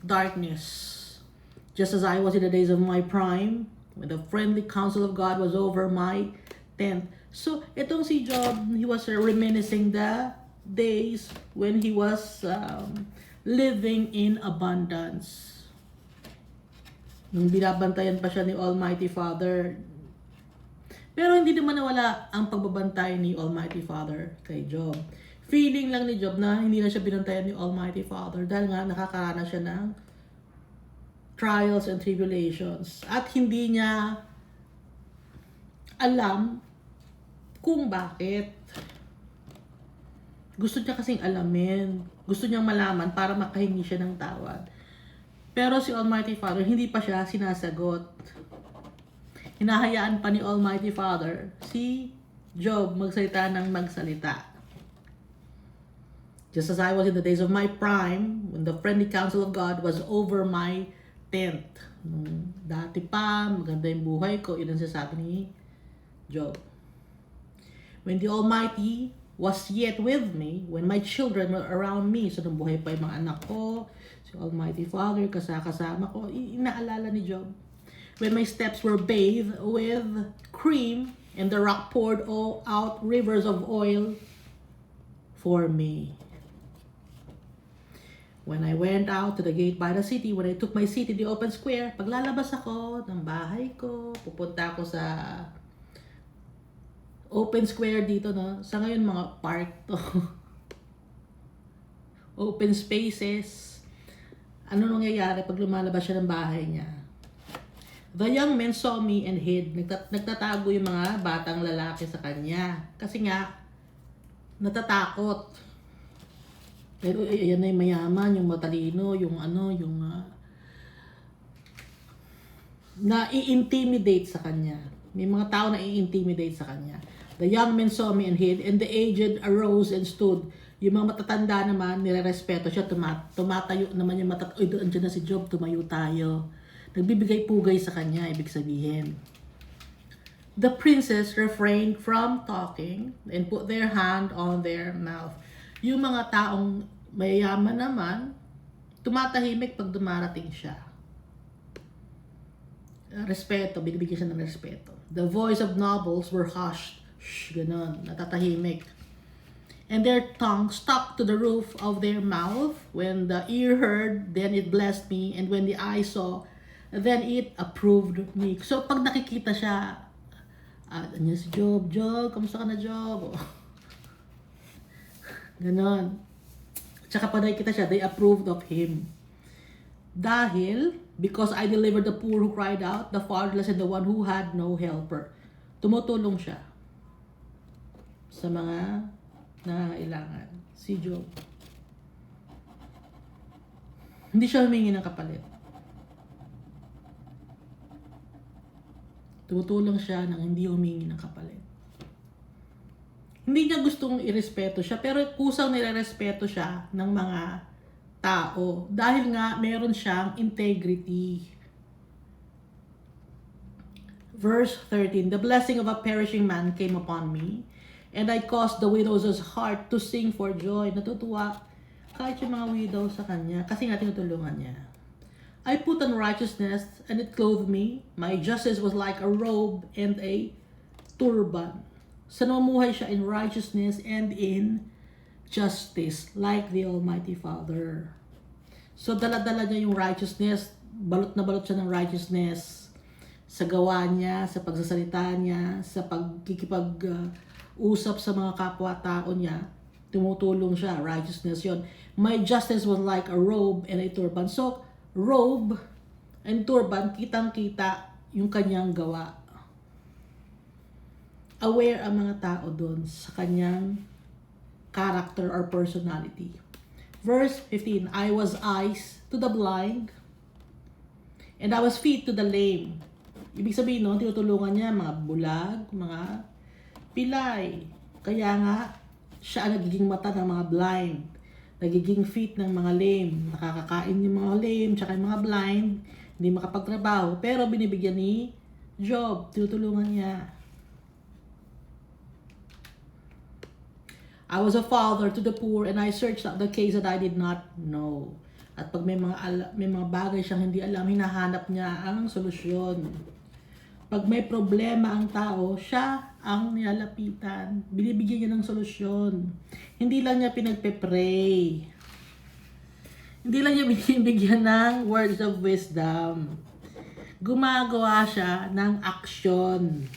[SPEAKER 1] darkness, just as I was in the days of my prime, when the friendly counsel of God was over my tent." So, itong si Job, he was reminiscing the days when he was living in abundance. Nung binabantayan pa siya ni Almighty Father. Pero hindi naman nawala ang pagbabantay ni Almighty Father kay Job. Feeling lang ni Job na hindi na siya binantayan ni Almighty Father dahil nga nakakaranas siya ng trials and tribulations. At hindi niya alam kung bakit. Gusto niya kasing alamin. Gusto niyang malaman para makahingi siya ng tawad. Pero si Almighty Father, hindi pa siya sinasagot. Hinahayaan pa ni Almighty Father si Job magsalita ng magsalita. Just as I was in the days of my prime, when the friendly counsel of God was over my tent. Dati pa, maganda yung buhay ko, yun ang sasabi ni Job. When the Almighty was yet with me, when my children were around me, so nung buhay pa yung mga anak ko, si Almighty Father, kasama ko, inaalala ni Job. When my steps were bathed with cream, and the rock poured out rivers of oil for me. When I went out to the gate by the city, when I took my seat in the open square, paglalabas ako ng bahay ko, pupunta ako sa open square dito, no? Sa ngayon, mga park to. Open spaces. Ano nangyayari pag lumalabas siya ng bahay niya? The young men saw me and hid. Nagtatago yung mga batang lalaki sa kanya. Kasi nga, natatakot. Pero ayan na yung mayaman, yung matalino, yung na-i-intimidate sa kanya. May mga tao na i-intimidate sa kanya. The young men saw me and hid, and the aged arose and stood. Yung mga matatanda naman, nire-respeto siya, tumatayo naman yung matatanda. Uy, andyan na si Job, tumayo tayo. Nagbibigay pugay sa kanya, ibig sabihin. The princes refrained from talking and put their hand on their mouth. Yung mga taong mayayaman naman, tumatahimik pag dumarating siya. Respeto, binibigyan siya ng respeto. The voice of nobles were hushed. Shh, ganun, natatahimik. And their tongue stuck to the roof of their mouth. When the ear heard, then it blessed me. And when the eye saw, then it approved me. So pag nakikita siya, ano si Job, kamusta ka na Job? Ganon. Tsaka pa nakikita siya, they approved of him. Dahil, because I delivered the poor who cried out, the fatherless and the one who had no helper. Tumutulong siya sa mga nangangailangan. Si Job. Hindi siya humingi ng kapalit. Tumutulong siya nang hindi humingi ng kapalit. Hindi niya gustong irespeto siya, pero kusang nirerespeto siya ng mga tao dahil nga meron siyang integrity. Verse 13, the blessing of a perishing man came upon me, and I caused the widow's heart to sing for joy. Natutuwa kahit yung mga widow sa kanya kasi nga tinutulungan niya. I put on righteousness, and it clothed me. My justice was like a robe and a turban. So namumuhay siya in righteousness and in justice like the Almighty Father. So dala-dala niya yung righteousness, balot na balot siya ng righteousness sa gawa niya, sa pagsasalita niya, sa pagkikipag-usap sa mga kapwa-tao niya. Tumutulong siya, righteousness yon. My justice was like a robe and a turban. So robe and turban, kitang-kita yung kanyang gawa. Aware ang mga tao doon sa kanyang character or personality. Verse 15, I was eyes to the blind, and I was feet to the lame. Ibig sabihin, no, tinutulungan niya mga bulag, mga pilay. Kaya nga, siya ang nagiging mata ng mga blind, nagiging feet ng mga lame. Nakakakain yung mga lame, tsaka yung mga blind, hindi makapagtrabaho. Pero binibigyan ni Job, tinutulungan niya. I was a father to the poor, and I searched out the case that I did not know. At pag may mga bagay siyang hindi alam, hinahanap niya ang solusyon. Pag may problema ang tao, siya ang nilalapitan. Binibigyan niya ng solusyon. Hindi lang niya pinagpe-pray. Hindi lang niya binibigyan ng words of wisdom. Gumagawa siya ng aksyon.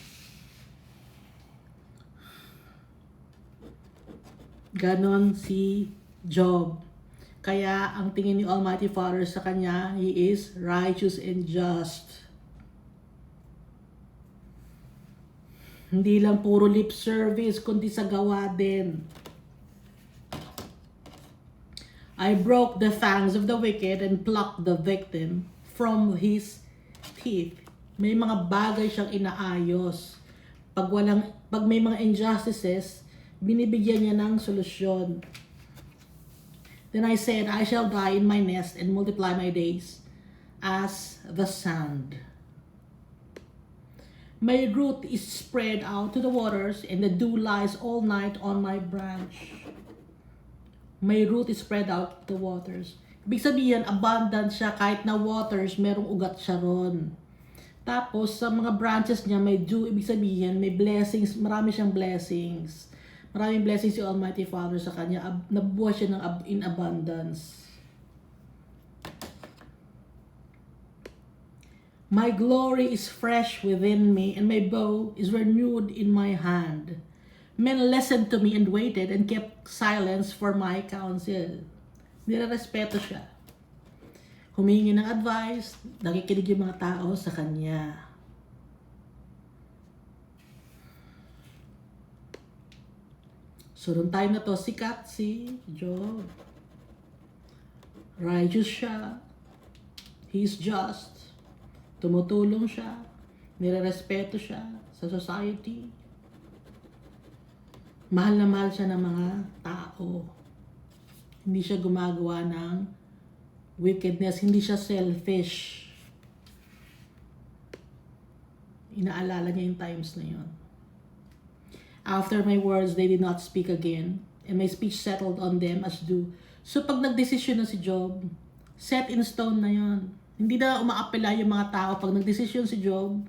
[SPEAKER 1] Ganon si Job. Kaya ang tingin ni Almighty Father sa kanya, he is righteous and just. Hindi lang puro lip service, kundi sa gawa din. I broke the fangs of the wicked and plucked the victim from his teeth. May mga bagay siyang inaayos. Pag may mga injustices, binibigyan niya ng solusyon. Then I said, I shall die in my nest and multiply my days as the sand. My root is spread out to the waters, and the dew lies all night on my branch. My root is spread out to the waters. Ibig sabihin, abundant siya, kahit na waters, merong ugat siya ron. Tapos, sa mga branches niya, may dew, ibig sabihin, may blessings, marami siyang blessings. Maraming blessings si Almighty Father sa kanya. Nabubuhay siya in abundance. My glory is fresh within me, and my bow is renewed in my hand. Men listened to me and waited and kept silence for my counsel. Nirerespeto siya. Humingi ng advice, nakikinig yung mga tao sa kanya. So, nung time na to, sikat si Job. Righteous siya. He's just. Tumutulong siya. Nirerespeto siya sa society. Mahal na mahal siya ng mga tao. Hindi siya gumagawa ng wickedness. Hindi siya selfish. Inaalala niya yung times na yun. After my words, they did not speak again, and my speech settled on them as dew. So pag nagdesisyon na si Job, set in stone na yun. Hindi na umaapela yung mga tao. Pag nagdesisyon si Job,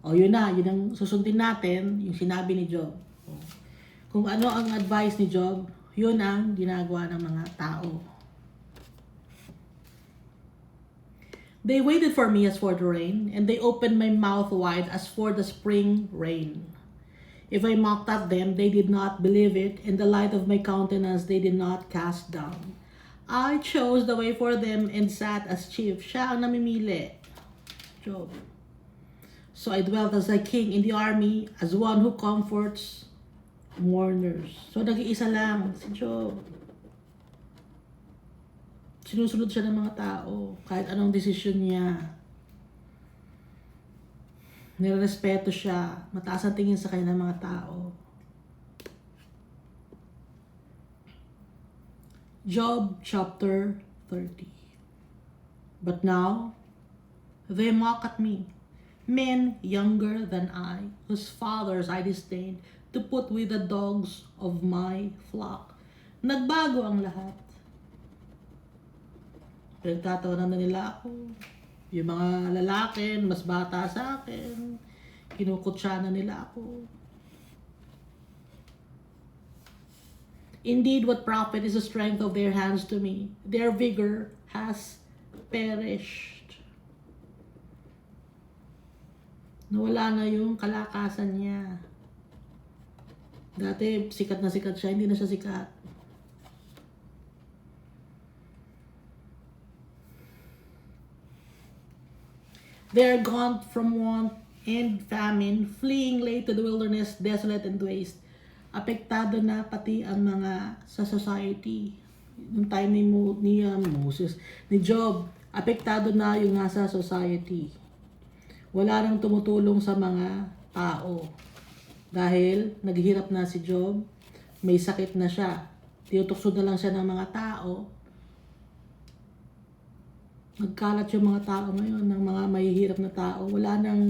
[SPEAKER 1] yun na, yun ang susundin natin, yung sinabi ni Job. Kung ano ang advice ni Job, yun ang ginagawa ng mga tao. They waited for me as for the rain, and they opened my mouth wide as for the spring rain. If I mocked at them, they did not believe it, and the light of my countenance they did not cast down. I chose the way for them and sat as chief. Siya ang namimili. Job. So I dwelt as a king in the army, as one who comforts mourners. So nag-iisa lang si Job. Sinusunod siya ng mga tao, kahit anong desisyon niya. Nirespeto siya. Mataas ang tingin sa kanya ng mga tao. Job chapter 30. But now, they mock at me, men younger than I, whose fathers I disdained, to put with the dogs of my flock. Nagbago ang lahat. Pinagtatawanan na nila ako. Yung mga lalaki, mas bata sa akin, kinukutsa na nila ako. Indeed, what profit is the strength of their hands to me? Their vigor has perished. Nawala na yung kalakasan niya. Dati, sikat na sikat siya, hindi na siya sikat. They are gone from want and famine, fleeing late to the wilderness, desolate and waste. Apektado na pati ang mga sa society. Nung time ni Job, apektado na yung nasa society. Wala nang tumutulong sa mga tao. Dahil naghihirap na si Job, may sakit na siya. Tinutukso na lang siya ng mga tao. Nagkalat yung mga tao ngayon, ng mga mahihirap na tao. Wala nang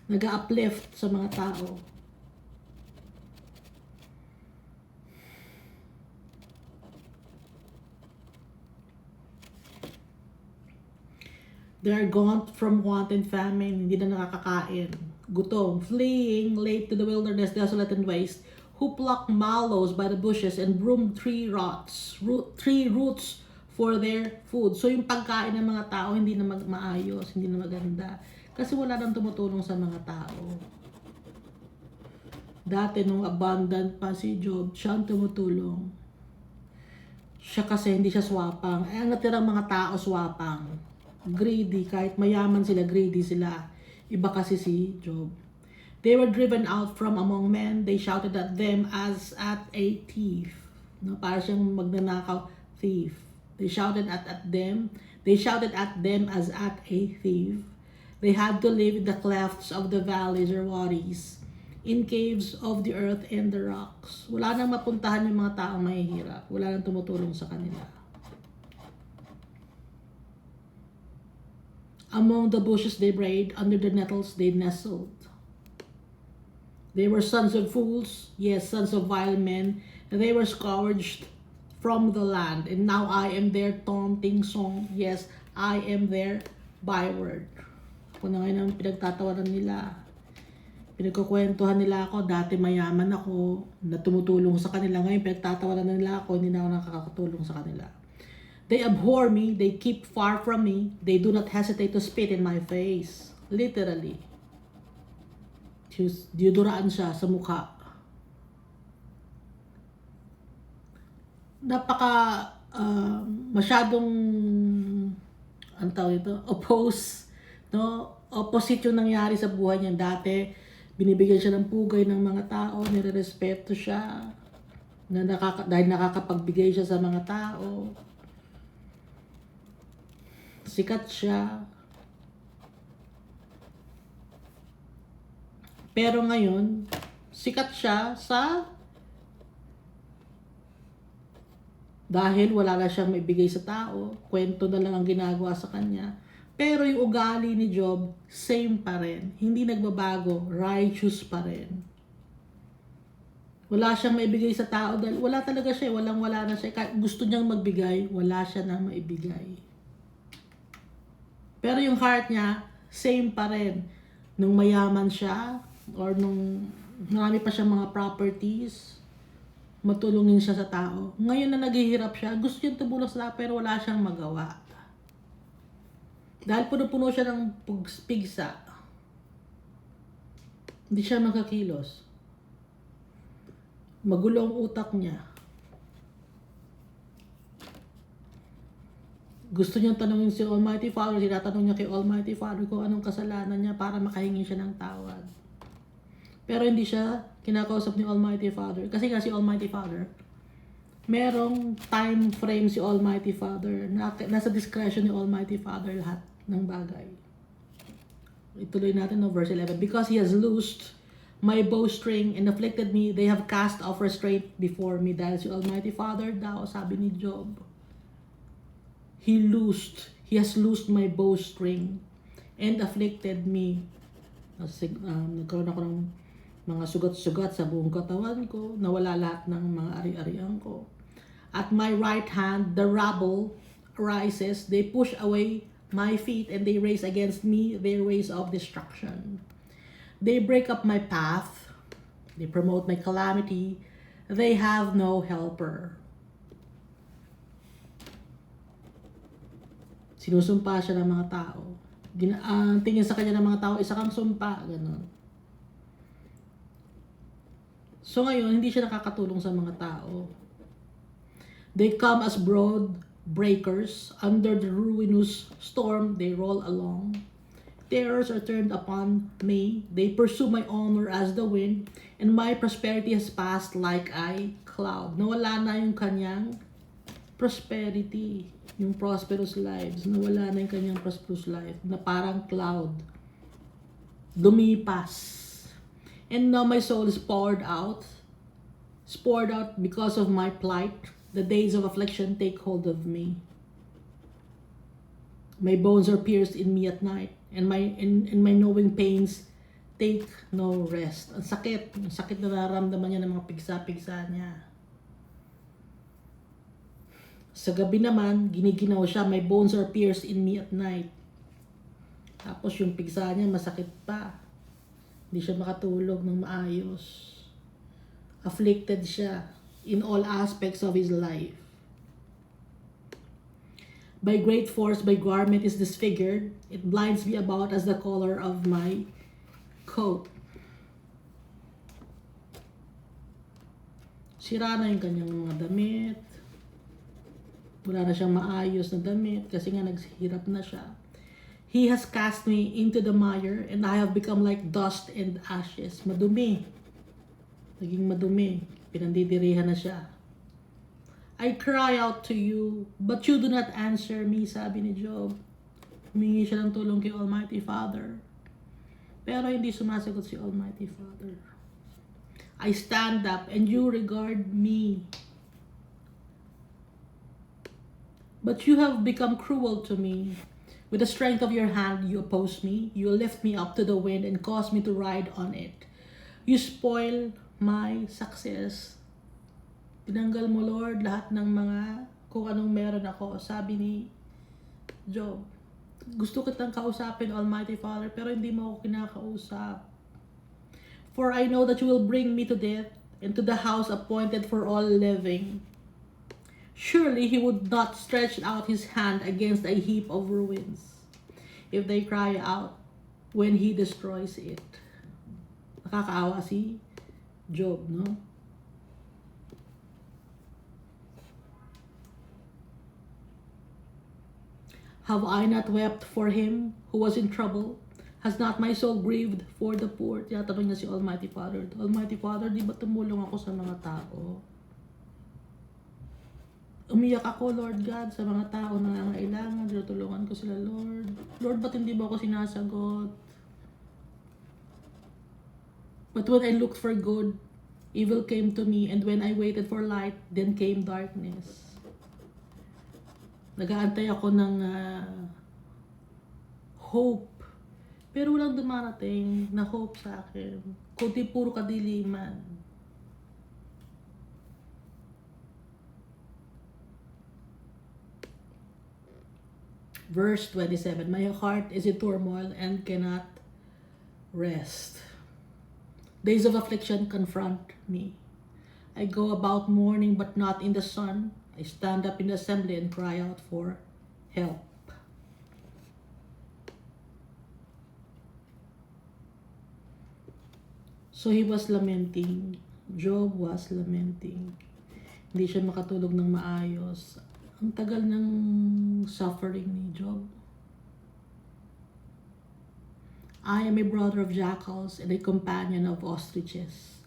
[SPEAKER 1] nag-uplift sa mga tao. They are gone from want and famine. Hindi na nakakakain. Gutom, fleeing late to the wilderness, desolate and waste. Who pluck mallows by the bushes and broom tree roots for their food. So yung pagkain ng mga tao hindi na maayos, hindi na maganda. Kasi wala nang tumutulong sa mga tao. Dati nung abundant pa si Job, siya ang tumutulong. Siya kasi hindi siya swapang. Ang natirang mga tao swapang. Greedy, kahit mayaman sila, greedy sila. Iba kasi si Job. They were driven out from among men. They shouted at them as at a thief. No, para siyang magnanakaw, thief. They shouted at them. They shouted at them as at a thief. They had to live in the clefts of the valleys or wadis, in caves of the earth and the rocks. Wala nang mapuntahan yung mga taong mahihirap. Wala nang tumutulong sa kanila. Among the bushes they brayed, under the nettles they nestled. They were sons of fools, yes, sons of vile men, and they were scourged from the land. And now I am their taunting song, yes, I am their byword. Ako na ngayon ang pinagtatawanan nila. Pinagkukwentuhan nila ako, dati mayaman ako, na tumutulong sa kanila. Ngayon pinagtatawanan nila ako, hindi na ako nakakatulong sa kanila. They abhor me, they keep far from me, they do not hesitate to spit in my face. Literally. Diyuduraan siya sa mukha. Masyadong oppose, no? Opposite yung nangyari sa buhay niya. Dati binibigyan siya ng pugay ng mga tao, nirerespeto siya, dahil nakakapagbigay siya sa mga tao. Sikat siya. Pero ngayon, sikat siya dahil wala na siyang maibigay sa tao, kwento na lang ang ginagawa sa kanya. Pero yung ugali ni Job, same pa rin. Hindi nagbabago, righteous pa rin. Wala siyang maibigay sa tao dahil wala talaga siya, wala na siya. Kahit gusto niyang magbigay, wala siya na maibigay. Pero yung heart niya, same pa rin. Nung mayaman siya, or nung marami pa siyang mga properties, matulungin siya sa tao. Ngayon na naghihirap siya, gusto niyang tumulong sa tao pero wala siyang magawa. Dahil puno-puno siya ng pigsa, hindi siya makakilos. Magulo ang utak niya. Gusto niyang tanungin si Almighty Father, tinatanong niya kay Almighty Father kung anong kasalanan niya para makahingi siya ng tawad. Pero hindi siya kinakausap ni Almighty Father. Kasi si Almighty Father, merong time frame si Almighty Father. Nasa discretion ni Almighty Father lahat ng bagay. Ituloy natin no, verse 11. Because he has loosed my bowstring and afflicted me, they have cast off restraint before me. Dahil si Almighty Father daw, sabi ni Job, he has loosed my bowstring and afflicted me. Nagkaroon ako ng mga sugat-sugat sa buong katawan ko, nawala lahat ng mga ari-arian ko. At my right hand, the rabble rises, they push away my feet, and they raise against me their ways of destruction. They break up my path, they promote my calamity, they have no helper. Sinusumpa siya ng mga tao. Tingin sa kanya ng mga tao, isa kang sumpa, gano'n. So ngayon, hindi siya nakakatulong sa mga tao. They come as broad breakers. Under the ruinous storm, they roll along. Terrors are turned upon me. They pursue my honor as the wind, and my prosperity has passed like a cloud. Nawala na yung kanyang prosperity, yung prosperous lives. Nawala na yung kanyang prosperous life, na parang cloud. Lumipas. And now my soul is poured out because of my plight. The days of affliction take hold of me. My bones are pierced in me at night, and my knowing pains take no rest. Ang sakit na nararamdaman niya ng mga pigsa-pigsa niya. Sa gabi naman, giniginaw siya, my bones are pierced in me at night. Tapos yung pigsa niya, masakit pa. Hindi siya makatulog ng maayos. Afflicted siya in all aspects of his life. By great force, my garment is disfigured. It blinds me about as the color of my coat. Sira na yung kanyang mga damit. Wala na siyang maayos na damit kasi nga naghihirap na siya. He has cast me into the mire and I have become like dust and ashes. Madumi. Naging madumi. Pinandidirihan na siya. I cry out to you, but you do not answer me, sabi ni Job. Humingi siya ng tulong kay Almighty Father. Pero hindi sumasagot si Almighty Father. I stand up and you regard me. But you have become cruel to me. With the strength of your hand, you oppose me. You lift me up to the wind and cause me to ride on it. You spoil my success. Tinanggal mo, Lord, lahat ng mga kung anong meron ako. Sabi ni Job, gusto kitang kausapin, Almighty Father, pero hindi mo ako kinakausap. For I know that you will bring me to death and to the house appointed for all living. Surely he would not stretch out his hand against a heap of ruins if they cry out when he destroys it. Nakakaawa si Job, no? Have I not wept for him who was in trouble? Has not my soul grieved for the poor? Tinatanong niya si Almighty Father. Almighty Father, di ba tumulong ako sa mga tao? Umiyak ako, Lord God, sa mga tao na nangangailangan. Tinutulungan ko sila, Lord. Lord, ba't hindi mo ako sinasagot? But when I looked for good, evil came to me. And when I waited for light, then came darkness. Nag-aantay ako ng hope. Pero walang dumarating na hope sa akin. Kundi puro kadiliman. Verse 27, my heart is in turmoil and cannot rest. Days of affliction confront me. I go about mourning but not in the sun. I stand up in the assembly and cry out for help. So he was lamenting. Job was lamenting. Hindi siya makatulog ng maayos. Ang tagal ng suffering ni Job. I am a brother of jackals and a companion of ostriches.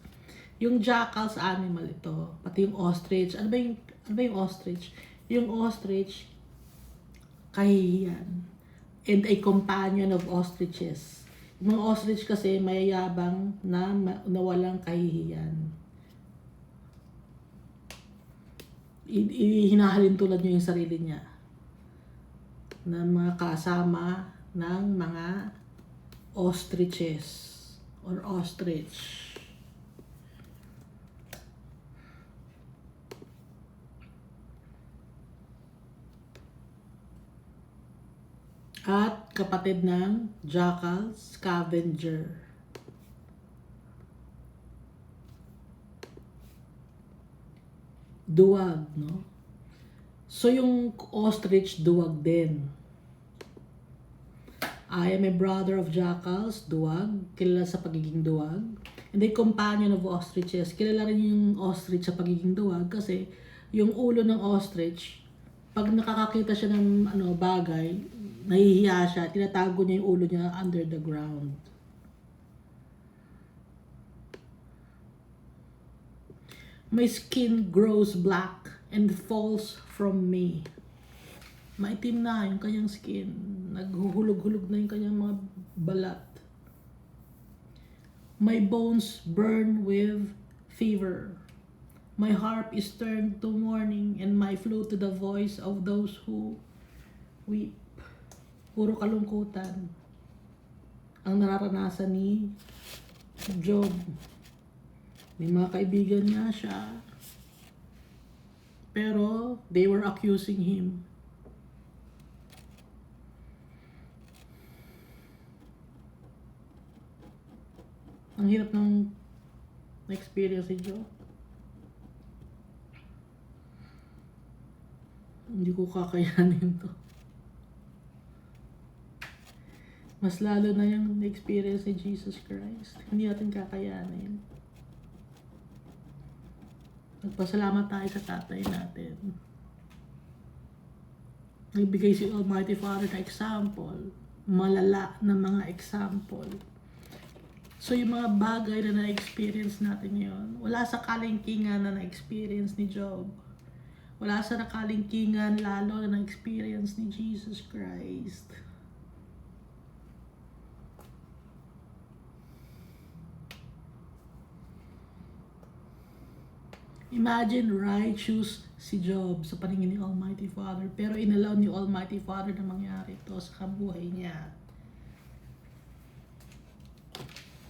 [SPEAKER 1] Yung jackals, animal ito. Pati yung ostrich. Ano ba yung ostrich? Yung ostrich, kahihiyan. And a companion of ostriches. Yung mga ostrich kasi mayayabang na walang kahihiyan. Hinahalin tulad niyo yung sarili niya na mga kasama ng mga ostriches or ostrich. At kapatid ng jackal, scavenger. Duwag, no? So yung ostrich, duwag din. I am a brother of jackals, duwag, kilala sa pagiging duwag. And a companion of ostriches, kilala rin yung ostrich sa pagiging duwag kasi yung ulo ng ostrich, pag nakakakita siya ng bagay, nahihiya siya, tinatago niya yung ulo niya under the ground. My skin grows black and falls from me. Maitim na yung kanyang skin. Naghuhulog-hulog na yung kanyang mga balat. My bones burn with fever. My harp is turned to mourning and my flute to the voice of those who weep. Puro kalungkutan ang nararanasan ni Job. May mga kaibigan niya siya. Pero they were accusing him. Ang hirap ng experience ni Job. Hindi ko kakayanin to. Mas lalo na yung experience ni Jesus Christ. Hindi natin kakayanin. Nagpasalamat tayo sa tatay natin. Nagbigay si Almighty Father na example, malala na mga example. So yung mga bagay na na-experience natin yon, wala sa kalingkingan na na-experience ni Job. Wala sa nakalingkingan lalo na na-experience ni Jesus Christ. Imagine righteous si Job sa paningin ni Almighty Father, pero inalaw ni Almighty Father na mangyari ito sa kabuhay niya.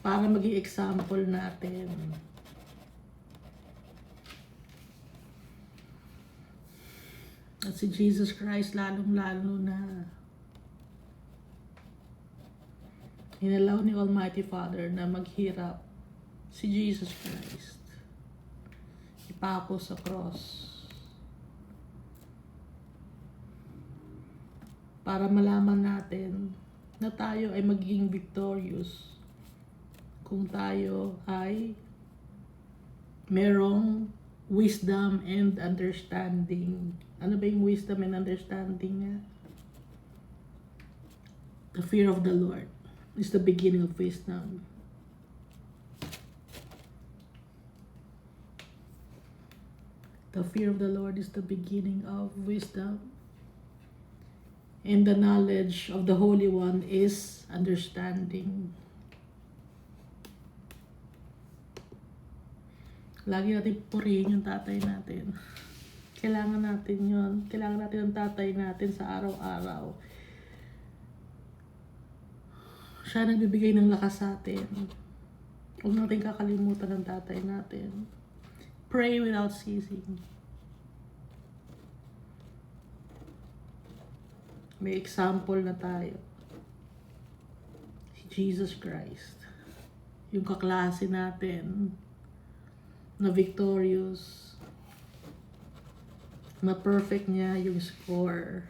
[SPEAKER 1] Para maging example natin. At si Jesus Christ lalong-lalo na inalaw ni Almighty Father na maghirap si Jesus Christ. Ipako sa cross. Para malaman natin na tayo ay magiging victorious kung tayo ay merong wisdom and understanding. Ano ba yung wisdom and understanding nga? The fear of the Lord is the beginning of wisdom. The fear of the Lord is the beginning of wisdom. And the knowledge of the Holy One is understanding. Lagi natin purihin yung tatay natin. Kailangan natin yun. Kailangan natin ang tatay natin sa araw-araw. Siya nagbibigay ng lakas sa atin. Huwag natin kakalimutan ng tatay natin. Pray without ceasing. May example na tayo. Si Jesus Christ. Yung kaklase natin na victorious, na perfect niya yung score.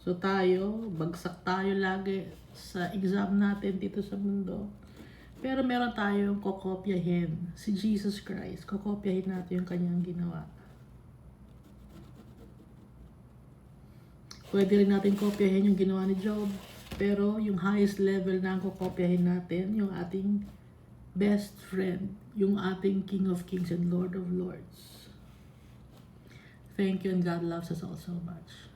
[SPEAKER 1] So tayo, bagsak tayo lagi sa exam natin dito sa mundo. Pero meron tayong kokopyahin, si Jesus Christ. Kokopyahin natin yung kanyang ginawa. Pwede rin natin kopyahin yung ginawa ni Job. Pero yung highest level na ang kokopyahin natin, yung ating best friend, yung ating King of Kings and Lord of Lords. Thank you, and God loves us all so much.